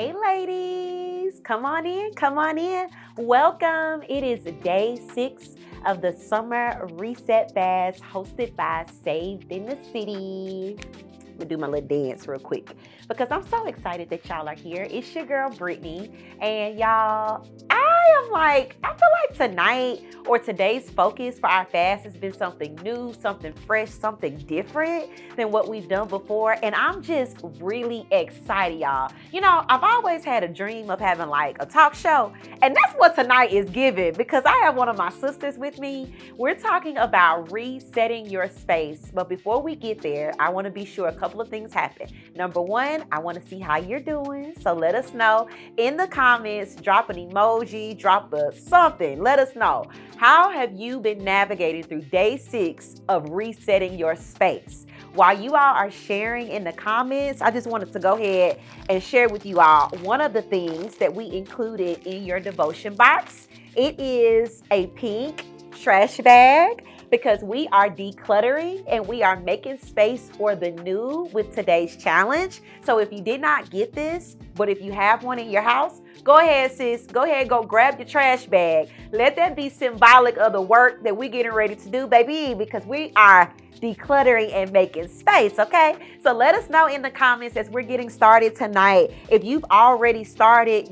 Hey ladies, come on in, come on in. Welcome. It is day 6 of the summer reset bash hosted by Saved in the City. I'm gonna do my little dance real quick because I'm so excited that y'all are here. It's your girl Brittany, and y'all, I feel like tonight or today's focus for our fast has been something new, something fresh, something different than what we've done before. And I'm just really excited, y'all. You know, I've always had a dream of having like a talk show, and that's what tonight is giving because I have one of my sisters with me. We're talking about resetting your space. But before we get there, I want to be sure a couple of things happen. Number one, I want to see how you're doing. So let us know in the comments, drop an emoji, drop something. Let us know. How have you been navigating through day 6 of resetting your space? While you all are sharing in the comments, I just wanted to go ahead and share with you all one of the things that we included in your devotion box. It is a pink trash bag because we are decluttering and we are making space for the new with today's challenge. So if you did not get this, but if you have one in your house, go ahead, sis. Go ahead, go grab your trash bag. Let that be symbolic of the work that we're getting ready to do, baby, because we are decluttering and making space, okay? So let us know in the comments as we're getting started tonight. If you've already started,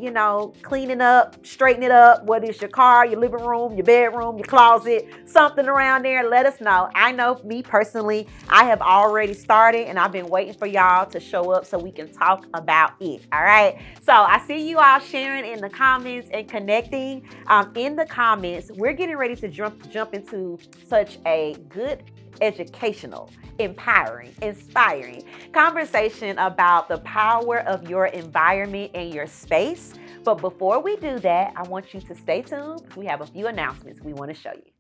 cleaning up, straightening it up, whether it's your car, your living room, your bedroom, your closet, something around there, let us know. I know me personally, I have already started and I've been waiting for y'all to show up so we can talk about it, all right? So I see you all sharing in the comments and connecting in the comments. We're getting ready to jump into such a good educational, empowering, inspiring conversation about the power of your environment and your space. But before we do that, I want you to stay tuned. We have a few announcements we want to show you.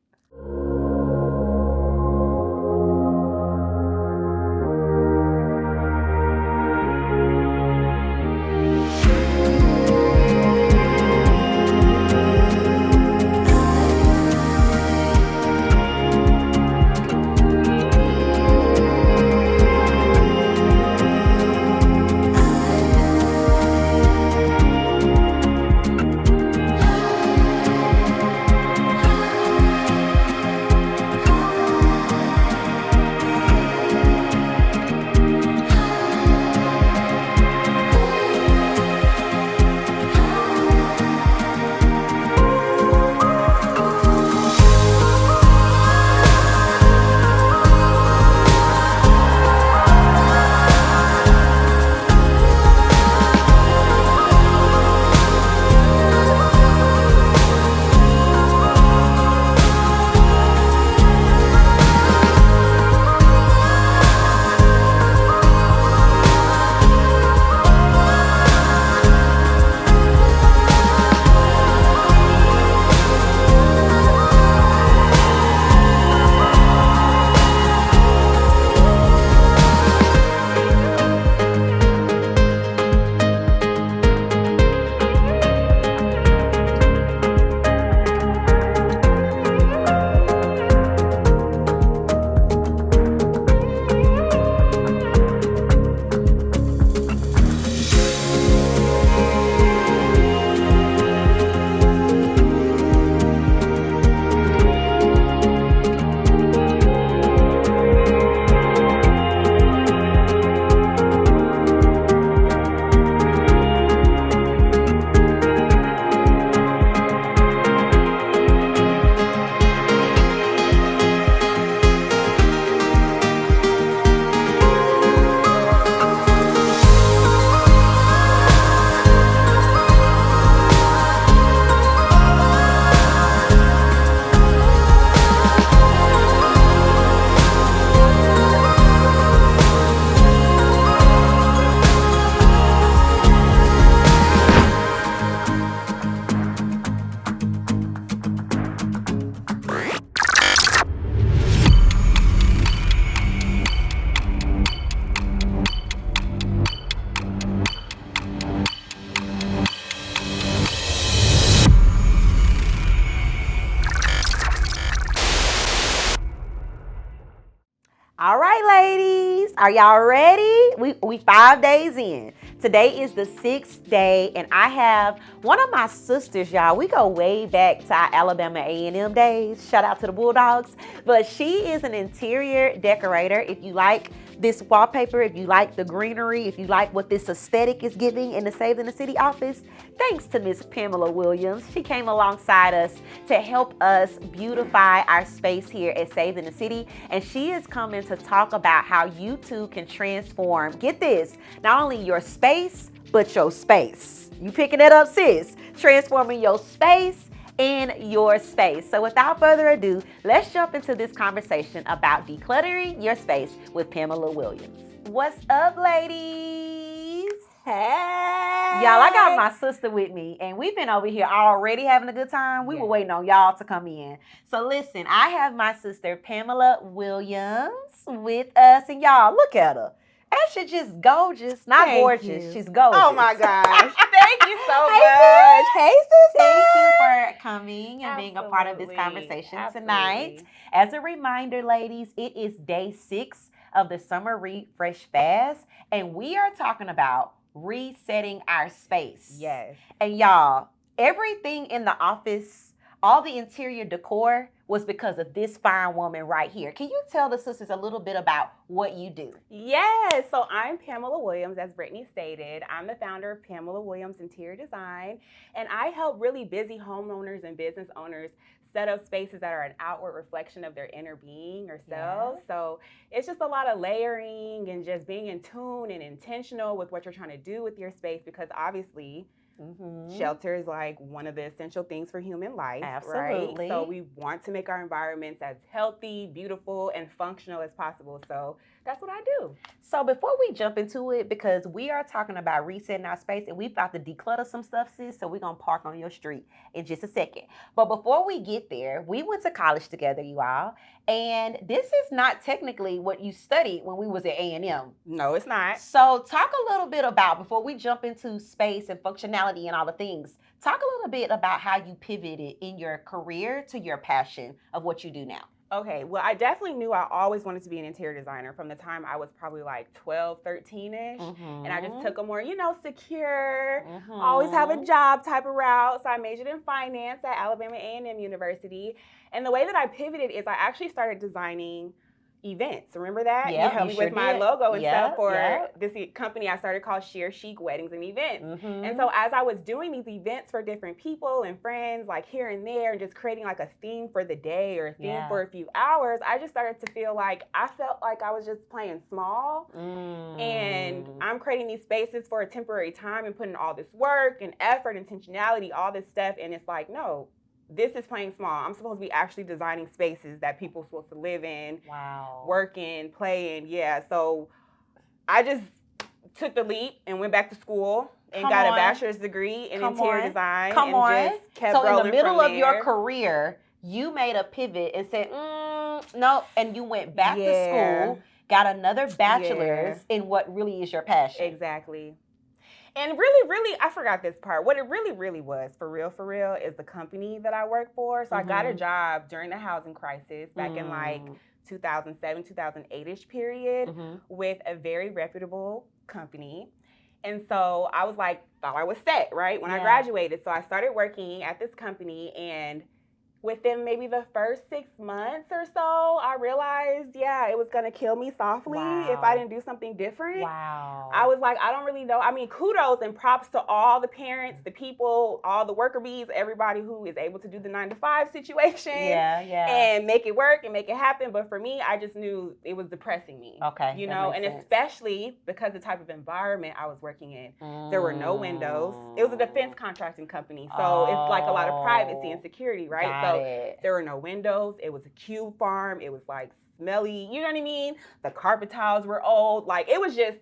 All right, ladies, are y'all ready? We 5 days in. Today is the 6th day, and I have one of my sisters, y'all. We go way back to our Alabama A&M days. Shout out to the Bulldogs. But she is an interior decorator. If you like this wallpaper, if you like the greenery, if you like what this aesthetic is giving in the Saved in the City office, thanks to Miss Pamela Williams. She came alongside us to help us beautify our space here at Saved in the City. And she is coming to talk about how you too can transform, get this, not only your space, but your space. You picking it up, sis? Transforming your space and your space. So without further ado, let's jump into this conversation about decluttering your space with Pamela Williams. What's up, ladies? Hey. Y'all, I got my sister with me, and we've been over here already having a good time. We were waiting on y'all to come in. So listen, I have my sister Pamela Williams with us, and y'all, look at her. Asha just gorgeous, not Thank gorgeous. you. She's gorgeous. Oh my gosh. Thank you so much. Hey, sister. Thank you for coming and being a part of this Absolutely. conversation Absolutely. tonight. As a reminder, ladies, it is day 6 of the Summer Refresh Fast, and we are talking about resetting our space. Yes. And y'all, everything in the office, all the interior decor was because of this fine woman right here. Can you tell the sisters a little bit about what you do? Yes. So I'm Pamela Williams, as Brittany stated. I'm the founder of Pamela Williams Interior Design, and I help really busy homeowners and business owners set up spaces that are an outward reflection of their inner being or selves. Yes. So it's just a lot of layering and just being in tune and intentional with what you're trying to do with your space, because obviously shelter is like one of the essential things for human life. Absolutely. Right? So we want to make our environments as healthy, beautiful, and functional as possible. So that's what I do. So before we jump into it, because we are talking about resetting our space and we about to declutter some stuff, sis, so we're going to park on your street in just a second. But before we get there, we went to college together, you all, and this is not technically what you studied when we was at A&M. No, it's not. So talk a little bit about, before we jump into space and functionality and all the things, talk a little bit about how you pivoted in your career to your passion of what you do now. Okay, well, I definitely knew I always wanted to be an interior designer from the time I was probably like 12, 13-ish. And I just took a more, secure, always have a job type of route. So I majored in finance at Alabama A&M University. And the way that I pivoted is I actually started designing events. Remember that? Yeah, you helped me with my logo and stuff for this company I started called Sheer Chic Weddings and Events. And so as I was doing these events for different people and friends, like here and there, and just creating like a theme for the day or a theme for a few hours, I just started to feel like I felt like I was just playing small. And I'm creating these spaces for a temporary time and putting all this work and effort, intentionality, all this stuff. And it's like, no, this is playing small. I'm supposed to be actually designing spaces that people are supposed to live in, work in, play in. Yeah, so I just took the leap and went back to school and got a bachelor's degree in interior design. Just kept so in the rolling middle from of your there. career, you made a pivot and said, no, and you went back to school, got another bachelor's in what really is your passion. Exactly. And really, I forgot this part. What it really was, for real, is the company that I work for. So I got a job during the housing crisis back in like 2007, 2008-ish period with a very reputable company. And so I was like, thought I was set, right, when I graduated. So I started working at this company, and within maybe the first 6 months or so, I realized, it was going to kill me softly if I didn't do something different. I was like, I don't really know. I mean, kudos and props to all the parents, the people, all the worker bees, everybody who is able to do the 9-to-5 situation and make it work and make it happen. But for me, I just knew it was depressing me. Okay. And especially because the type of environment I was working in, there were no windows. It was a defense contracting company. So it's like a lot of privacy and security, right? So there were no windows. It was a cube farm. It was like smelly. You know what I mean? The carpet tiles were old. Like, it was just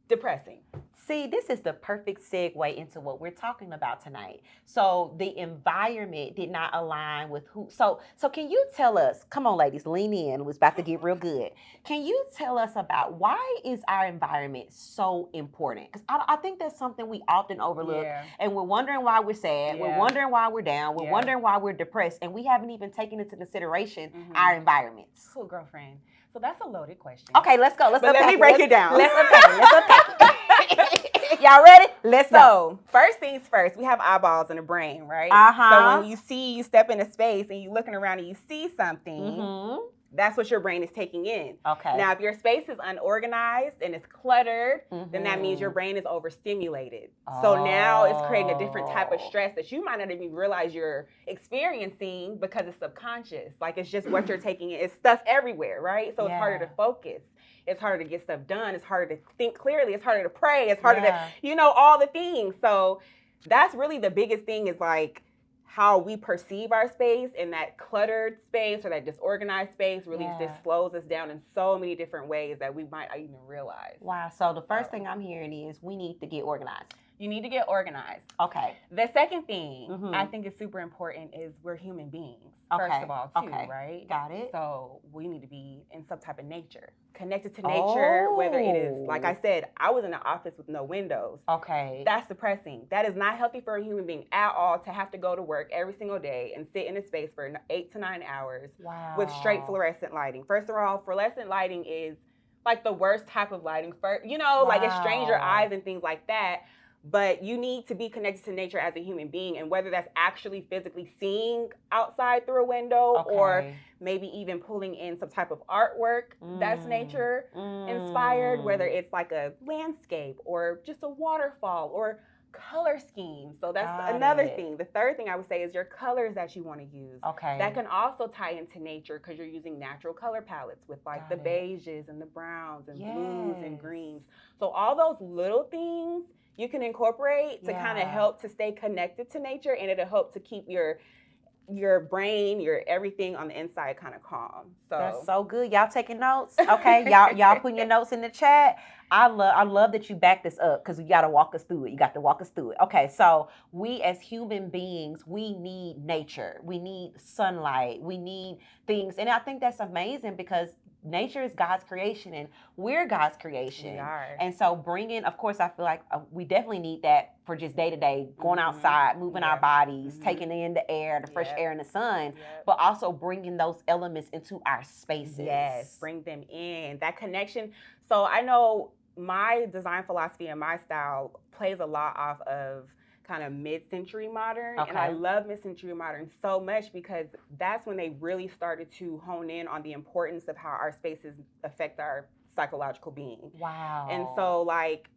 depressing. See, this is the perfect segue into what we're talking about tonight. So the environment did not align with who. So can you tell us, come on ladies, lean in, it's about to get real good. Can you tell us about why is our environment so important? Because I think that's something we often overlook, and we're wondering why we're sad, we're wondering why we're down, we're wondering why we're depressed, and we haven't even taken into consideration our environments. Cool, girlfriend. So that's a loaded question. Okay, let's go. Let me break it down. Let's unpack it. Y'all ready? Let's go. So, first things first, we have eyeballs in the brain, right? So when you step in a space and you're looking around and you see something, that's what your brain is taking in. Okay. Now, if your space is unorganized and it's cluttered, then that means your brain is overstimulated. So now it's creating a different type of stress that you might not even realize you're experiencing because it's subconscious. Like, it's just what you're taking in. It's stuff everywhere, right? So it's harder to focus. It's harder to get stuff done. It's harder to think clearly. It's harder to pray. It's harder to, all the things. So that's really the biggest thing, is like how we perceive our space, and that cluttered space or that disorganized space really just slows us down in so many different ways that we might not even realize. Wow. So the first thing I'm hearing is we need to get organized. You need to get organized. Okay. The second thing I think is super important is we're human beings, first of all, too, right? Got it. So we need to be in some type of nature, connected to nature, whether it is, like I said, I was in an office with no windows. Okay. That's depressing. That is not healthy for a human being at all, to have to go to work every single day and sit in a space for 8 to 9 hours with straight fluorescent lighting. First of all, fluorescent lighting is like the worst type of lighting for, like it strains your eyes and things like that. But you need to be connected to nature as a human being, and whether that's actually physically seeing outside through a window or maybe even pulling in some type of artwork that's nature inspired, whether it's like a landscape or just a waterfall or color scheme. So that's another thing. The third thing I would say is your colors that you want to use. Okay. That can also tie into nature, because you're using natural color palettes with like the beiges and the browns and blues and greens. So all those little things you can incorporate to kind of help to stay connected to nature, and it'll help to keep your brain, your everything on the inside kind of calm. So that's so good. Y'all taking notes? Okay, y'all putting your notes in the chat. I love that you back this up, because you got to walk us through it. You got to walk us through it. Okay, so we as human beings, we need nature. We need sunlight. We need things. And I think that's amazing, because nature is God's creation and we're God's creation. We are. And so bringing, of course, I feel like we definitely need that for just day to day, going outside, moving our bodies, taking in the air, the fresh air and the sun, but also bringing those elements into our spaces. Yes, bring them in. That connection. So I know my design philosophy and my style plays a lot off of kind of mid-century modern. And I love mid-century modern so much, because that's when they really started to hone in on the importance of how our spaces affect our psychological being. Wow. And so like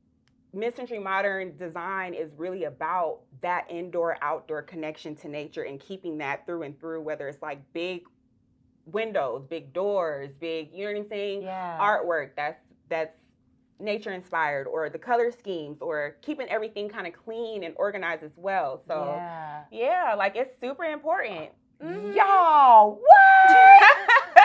mid-century modern design is really about that indoor-outdoor connection to nature and keeping that through and through, whether it's like big windows, big doors, big, you know what I'm saying? Artwork that's nature inspired, or the color schemes, or keeping everything kind of clean and organized as well. So like it's super important. Y'all, what?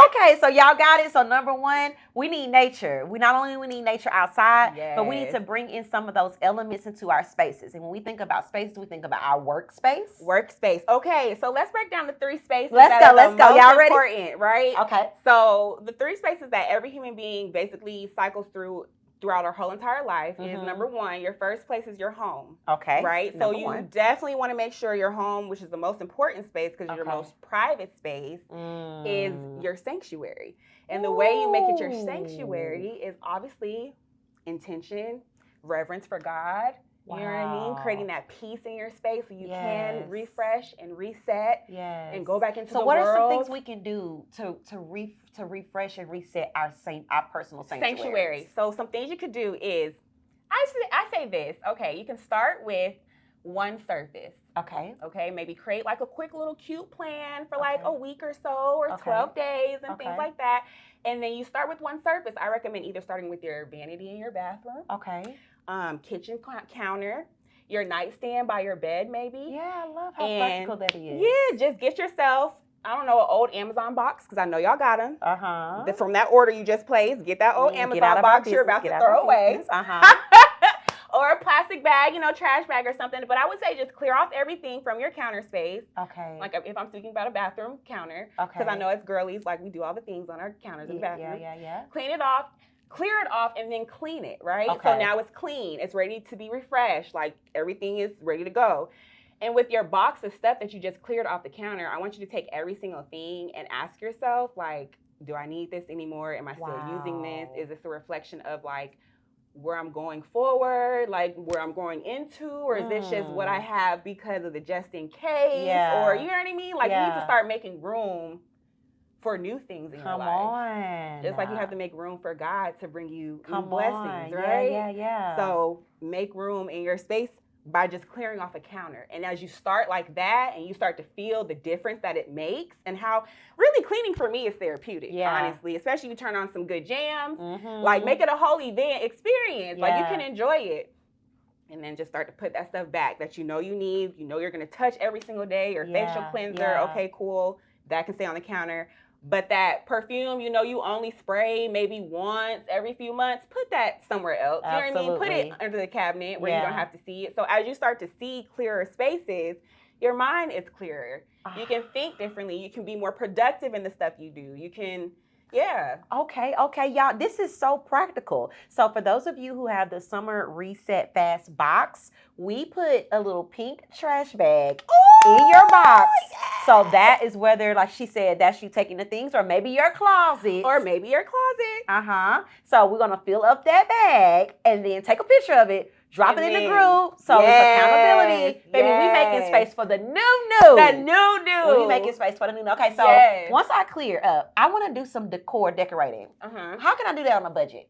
Okay, so y'all got it. So number one, we need nature. We need nature outside, but we need to bring in some of those elements into our spaces. And when we think about spaces, we think about our workspace. Workspace. Okay, so let's break down the 3 spaces. Let's go. Y'all ready? Important, right? Okay. So the 3 spaces that every human being basically cycles throughout our whole entire life is number 1, your first place is your home. Okay. Right? So you definitely want to make sure your home, which is the most important space because your most private space, is your sanctuary. And the way you make it your sanctuary is obviously intention, reverence for God. You know what I mean? Creating that peace in your space so you can refresh and reset and go back into the world. So what are some things we can do to refresh and reset our personal sanctuary? So some things you could do is, I say this, okay, you can start with one surface. Okay, maybe create like a quick little cute plan for like a week or so, or 12 days and things like that. And then you start with one surface. I recommend either starting with your vanity in your bathroom. Kitchen counter, your nightstand by your bed maybe. Yeah, I love how practical that is. Yeah, just get yourself, I don't know, an old Amazon box, because I know y'all got them. From that order you just placed, get that old Amazon box you're about to throw away. Or a plastic bag, trash bag or something. But I would say just clear off everything from your counter space. Like if I'm speaking about a bathroom counter, because I know as girlies, like we do all the things on our counters in the bathroom. Clean it off. Clear it off and then clean it, right? So now it's clean. It's ready to be refreshed. Like everything is ready to go. And with your box of stuff that you just cleared off the counter, I want you to take every single thing and ask yourself, like, do I need this anymore? Am I still using this? Is this a reflection of like where I'm going forward, like where I'm growing into, or is this just what I have because of the just in case? Yeah. Or you know what I mean? Like you need to start making room for new things in your life. Come on. Just like you have to make room for God to bring you new blessings, on. right? Yeah. So make room in your space by just clearing off a counter. And as you start like that and you start to feel the difference that it makes, and how really cleaning for me is therapeutic, honestly, especially if you turn on some good jams, like make it a whole event experience. Like you can enjoy it. And then just start to put that stuff back that you know you need, you know you're going to touch every single day, your facial cleanser, okay, cool, that can stay on the counter. But that perfume, you know, you only spray maybe once every few months, put that somewhere else. You know what I mean? Put it under the cabinet where you don't have to see it. So as you start to see clearer spaces, your mind is clearer. You can think differently. You can be more productive in the stuff you do. You can, Okay, y'all. This is so practical. So for those of you who have the Summer Reset Fast box, we put a little pink trash bag in your box. Yes. So that is whether, like she said, that's you taking the things, or maybe your closet. So we're going to fill up that bag and then take a picture of it. Drop it in the group. So it's accountability. Baby, we making space for the new. The new. We making space for the new. Okay, so once I clear up, I want to do some decorating. How can I do that on a budget?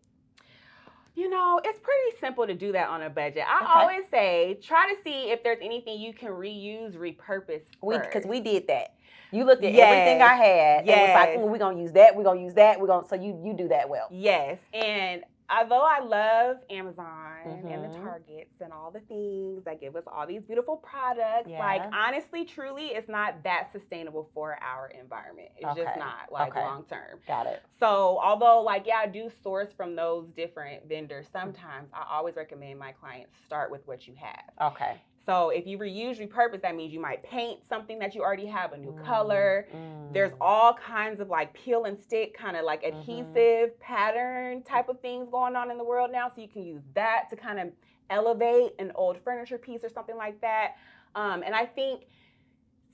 You know, it's pretty simple to do that on a budget. I always say, try to see if there's anything you can reuse, repurpose first. Because we did that. You looked at everything I had and was like, we're going to use that, we're going to use that, so you do that well. Yes, and although I love Amazon and the Targets and all the things that give us all these beautiful products, like honestly, truly, it's not that sustainable for our environment. It's just not long term. Got it. So although I do source from those different vendors sometimes, I always recommend my clients start with what you have. Okay. So if you reuse, repurpose, that means you might paint something that you already have, a new color. There's all kinds of peel and stick, kind of like adhesive pattern type of things going on in the world now. So you can use that to kind of elevate an old furniture piece or something like that. And I think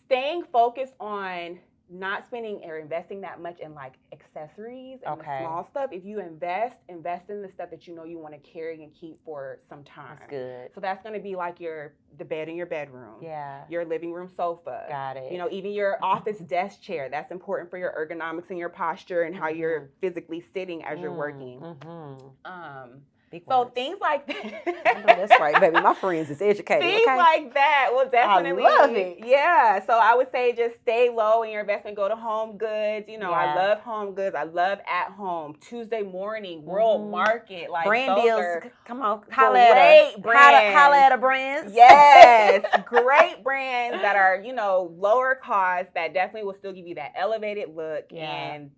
staying focused on not spending or investing that much in accessories and the small stuff. If you invest in the stuff that you know you want to carry and keep for some time. That's good. So that's going to be the bed in your bedroom. Yeah. Your living room sofa. Got it. You know, even your office desk chair. That's important for your ergonomics and your posture and how you're physically sitting as you're working. So things like that. That's right, baby. My friends is educated. Things like that will definitely. I love it. Yeah. So I would say just stay low in your investment. Go to Home Goods. You know, I love Home Goods. I love At Home. Tuesday Morning, World Market. Brand deals. Come on. Great brands. Holla at a brands. Yes. Great brands that are, lower cost that definitely will still give you that elevated look. Yeah. And,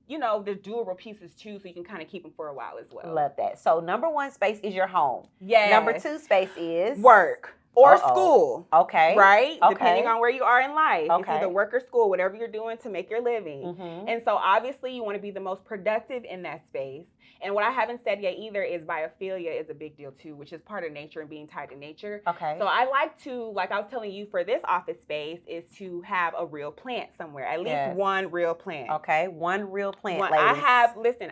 they're durable pieces too, so you can kind of keep them for a while as well. Love that. So number one space is your home. Yes. Number two space is work or school. Okay. Right? Okay. Depending on where you are in life. Okay. It's either work or school, whatever you're doing to make your living. And so obviously you want to be the most productive in that space. And what I haven't said yet either is biophilia is a big deal too, which is part of nature and being tied to nature. Okay. So I like to, like I was telling you for this office space, is to have a real plant somewhere. At least one real plant. Okay. One real plant, ladies.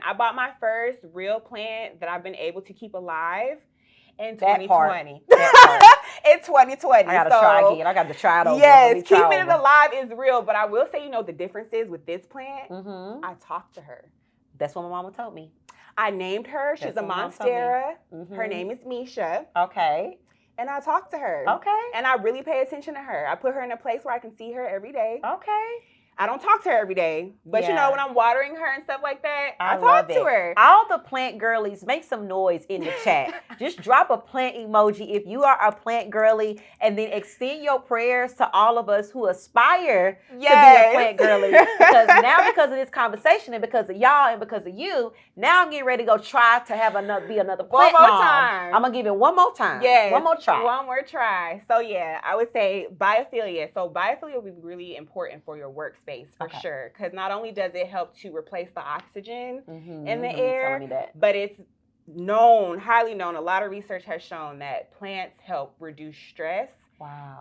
I bought my first real plant that I've been able to keep alive in 2020. In 2020. I gotta try again. I got to try it over. Yes, keeping it alive is real. But I will say, the differences with this plant, I talked to her. That's what my mama told me. I named her. She's a monstera. Her name is Misha. Okay. And I talked to her. Okay. And I really pay attention to her. I put her in a place where I can see her every day. Okay. I don't talk to her every day, but when I'm watering her and stuff like that, I talk to her. All the plant girlies, make some noise in the chat. Just drop a plant emoji if you are a plant girly, and then extend your prayers to all of us who aspire to be a plant girly. Because of this conversation and because of y'all and because of you, now I'm getting ready to go try to be another plant mom. I'm going to give it one more time. Yes. One more try. One more try. So I would say biophilia. So biophilia will be really important for your workspace. For sure, because not only does it help to replace the oxygen in the air, but it's highly known, a lot of research has shown that plants help reduce stress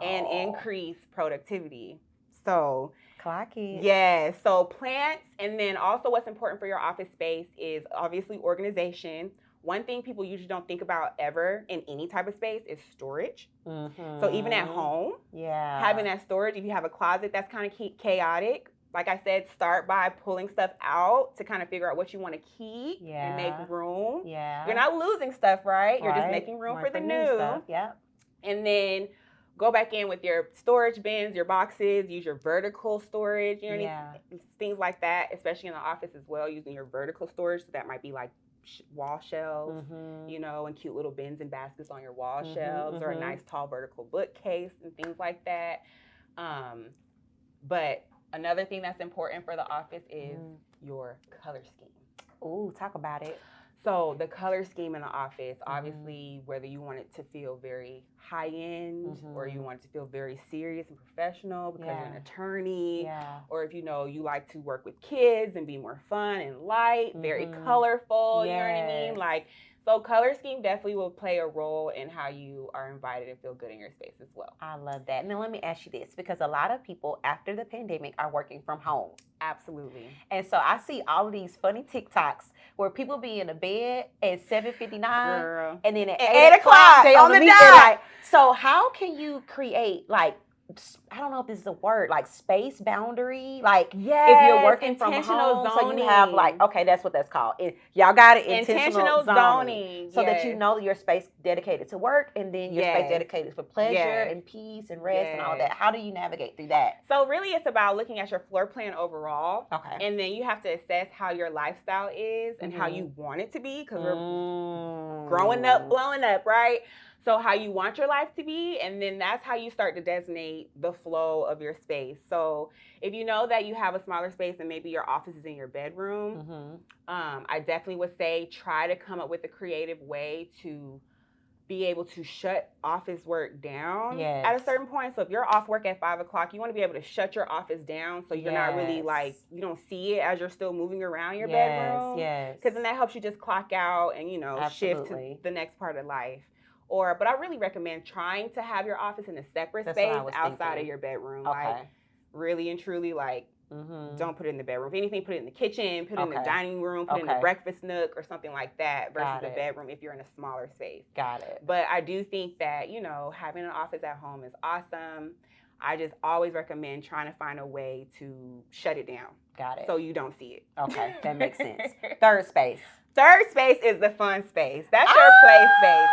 and increase productivity. So clocky. Yeah, so plants, and then also what's important for your office space is obviously organization. one thing people usually don't think about ever in any type of space is storage. Mm-hmm. So even at home, having that storage, if you have a closet that's kind of chaotic, like I said, start by pulling stuff out to kind of figure out what you want to keep and make room. You're not losing stuff, right? You're just making room for the new stuff. And then go back in with your storage bins, your boxes, use your vertical storage, you know, things like that, especially in the office as well, using your vertical storage. So that might be like wall shelves, you know, and cute little bins and baskets on your wall shelves, or a nice tall vertical bookcase and things like that. But another thing that's important for the office is your color scheme. Ooh, talk about it. So the color scheme in the office, obviously, whether you want it to feel very high-end or you want it to feel very serious and professional because you're an attorney, or if you know you like to work with kids and be more fun and light, very colorful, you know what I mean? Like, so color scheme definitely will play a role in how you are invited and feel good in your space as well. I love that. And then let me ask you this, because a lot of people after the pandemic are working from home. Absolutely. And so I see all of these funny TikToks where people be in a bed at 7:59 and then at 8 o'clock they on the dot. So how can you create, like, I don't know if this is a word, like space boundary, like if you're working from home, so you have like, okay, that's what that's called. Y'all got it, intentional zoning. So that you know your space dedicated to work and then your space dedicated for pleasure and peace and rest and all of that. How do you navigate through that? So really it's about looking at your floor plan overall. Okay. And then you have to assess how your lifestyle is and how you want it to be, because we're growing up, blowing up, right? So how you want your life to be, and then that's how you start to designate the flow of your space. So if you know that you have a smaller space and maybe your office is in your bedroom, I definitely would say try to come up with a creative way to be able to shut office work down at a certain point. So if you're off work at 5 o'clock, you want to be able to shut your office down so you're not really like, you don't see it as you're still moving around your bedroom. Because then that helps you just clock out and, you know, shift to the next part of life. But I really recommend trying to have your office in a separate space outside of your bedroom. Like, really and truly, like, don't put it in the bedroom. If anything, put it in the kitchen, put it in the dining room, put it in the breakfast nook or something like that versus a bedroom if you're in a smaller space. Got it. But I do think that, you know, having an office at home is awesome. I just always recommend trying to find a way to shut it down. Got it. So you don't see it. Okay, that makes sense. Third space. Third space is the fun space. That's your play space.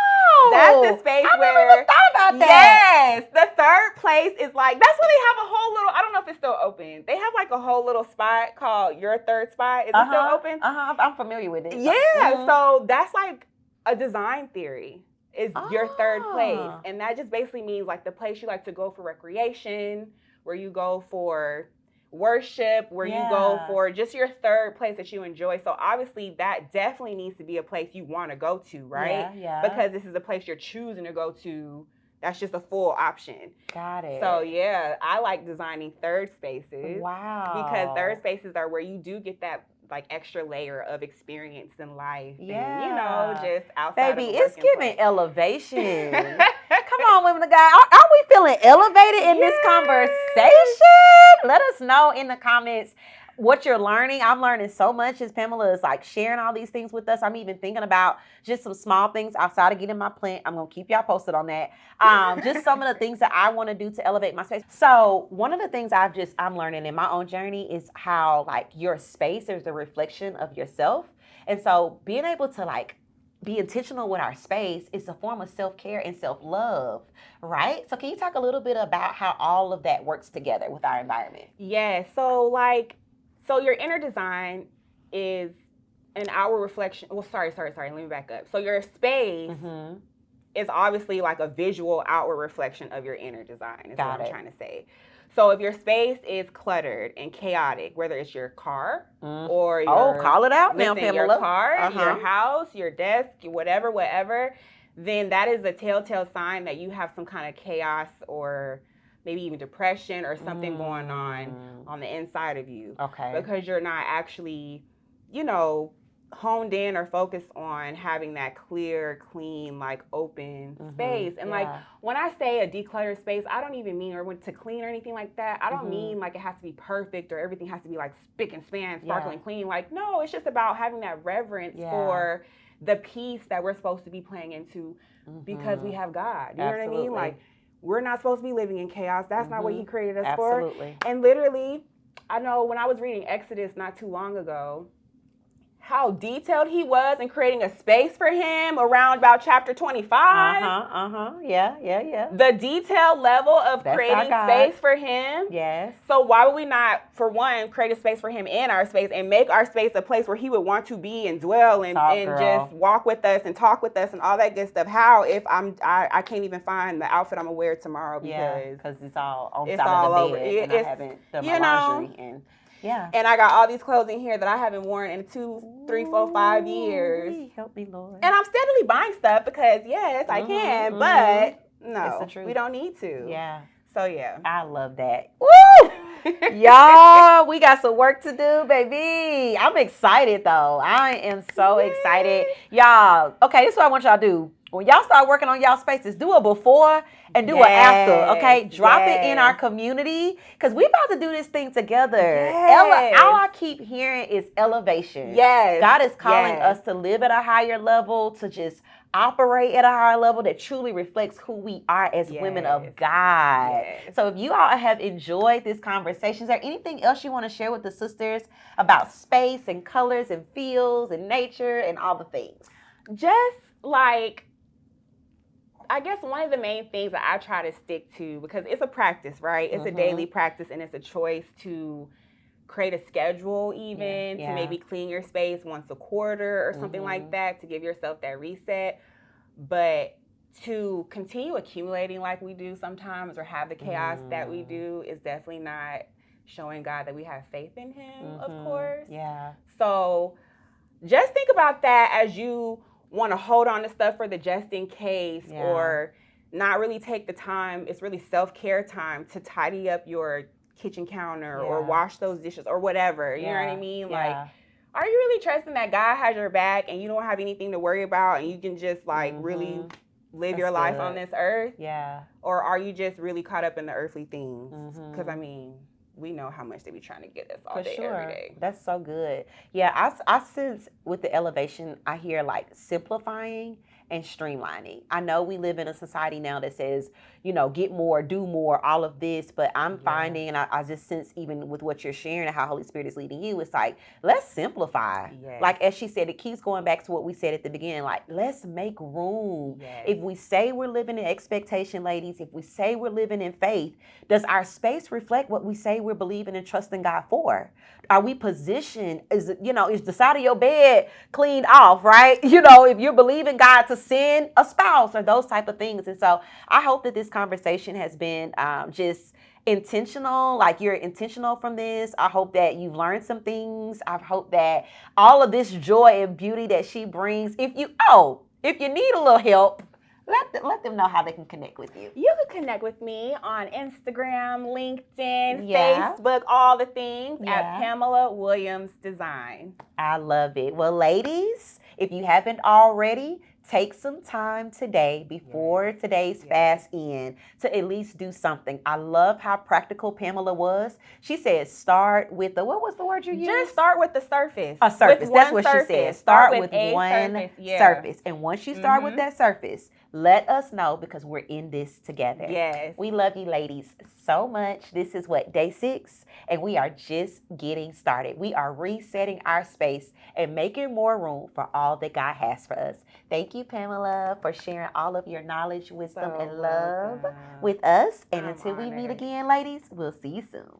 That's the space I where never even thought about that. Yes, the third place is like, that's where they have a whole little, I don't know if it's still open. They have like a whole little spot called your third spot. Is it still open? I'm familiar with it. Yeah, so that's like a design theory. Is your third place. And that just basically means like the place you like to go for recreation, where you go for worship, where you go for just your third place that you enjoy. So obviously that definitely needs to be a place you want to go to, right? Yeah. Because this is a place you're choosing to go to. That's just a full option. Got it. So yeah, I like designing third spaces. Wow. Because third spaces are where you do get that like extra layer of experience in life. Yeah. And, you know, just outside Baby, of it's giving place. elevation. Come on, women of God. Are we feeling elevated in this conversation? Let us know in the comments what you're learning. I'm learning so much as Pamela is like sharing all these things with us. I'm even thinking about just some small things outside of getting my plant. I'm going to keep y'all posted on that. Just some of the things that I want to do to elevate my space. So one of the things I'm learning in my own journey is how like your space is a reflection of yourself. And so being able to like be intentional with our space is a form of self-care and self-love, right? So can you talk a little bit about how all of that works together with our environment? Yeah, so your inner design is an outward reflection. Well, sorry. Let me back up. So your space is obviously like a visual outward reflection of your inner design, is what I'm trying to say. So if your space is cluttered and chaotic, whether it's your car or your... call it out now, Pamela. Your car, your house, your desk, whatever, then that is a telltale sign that you have some kind of chaos or maybe even depression or something going on the inside of you. Okay. Because you're not actually, you know, honed in or focused on having that clear, clean, like open space. And like when I say a decluttered space, I don't even mean or to clean or anything like that. I don't mean like it has to be perfect or everything has to be like spick and span, sparkling clean. Like, no, it's just about having that reverence for the peace that we're supposed to be playing into because we have God. You know what I mean? Like, we're not supposed to be living in chaos. That's not what he created us for. And literally, I know when I was reading Exodus not too long ago, how detailed he was in creating a space for him around about chapter 25. Yeah. The detailed level of creating space for him. Yes. So why would we not, for one, create a space for him in our space and make our space a place where he would want to be and dwell and just walk with us and talk with us and all that good stuff? How if I can't even find the outfit I'm gonna wear tomorrow because it's all on top of the bed and I haven't done my laundry and and I got all these clothes in here that I haven't worn in 2, 3, 4, 5 years. Help me, Lord. And I'm steadily buying stuff because yes, I can, but no, we don't need to. Yeah. So yeah. I love that. Woo! Y'all, we got some work to do, baby. I'm excited though. I am so excited. Y'all, okay, this is what I want y'all to do. When y'all start working on y'all spaces, do a before and do an after, okay? Drop it in our community because we about to do this thing together. All I keep hearing is elevation. Yes. God is calling us to live at a higher level, to just operate at a higher level that truly reflects who we are as women of God. So if you all have enjoyed this conversation, is there anything else you want to share with the sisters about space and colors and feels and nature and all the things? Just like, I guess one of the main things that I try to stick to, because it's a practice, right? It's a daily practice and it's a choice to create a schedule even, to maybe clean your space once a quarter or something like that, to give yourself that reset. But to continue accumulating like we do sometimes or have the chaos that we do is definitely not showing God that we have faith in him, of course. Yeah. So just think about that as you want to hold on to stuff for the just in case or not really take the time. It's really self-care time to tidy up your kitchen counter or wash those dishes or whatever. You know what I mean? Like, are you really trusting that God has your back and you don't have anything to worry about and you can just like really live your life on this earth? Yeah. Or are you just really caught up in the earthly things? Because I mean, we know how much they be trying to get us all day, every day. That's so good. Yeah, I sense with the elevation, I hear like simplifying and streamlining. I know we live in a society now that says, you know, get more, do more, all of this, but I'm finding, and I just sense even with what you're sharing and how Holy Spirit is leading you, it's like, let's simplify. Like, as she said, it keeps going back to what we said at the beginning, like, let's make room. If we say we're living in expectation, ladies, if we say we're living in faith, does our space reflect what we say we're believing and trusting God for? Are we positioned, is the side of your bed cleaned off, right? You know, if you're believing God to send a spouse or those type of things. And so I hope that this conversation has been just intentional, like you're intentional from this. I hope that you've learned some things. I hope that all of this joy and beauty that she brings, if you need a little help, let them know how they can connect with you. You can connect with me on Instagram, LinkedIn, Facebook, all the things at Pamela Williams Design. I love it. Well, ladies, if you haven't already, take some time today before today's fast end to at least do something. I love how practical Pamela was. She said start with what was the word you used? Just start with the surface. A surface. That's what she said. Start with one surface. And once you start with that surface, let us know because we're in this together. Yes. We love you ladies so much. This is day 6 and we are just getting started. We are resetting our space and making more room for all that God has for us. Thank you, Pamela, for sharing all of your knowledge, wisdom, and love with us. And until we meet again, ladies, we'll see you soon.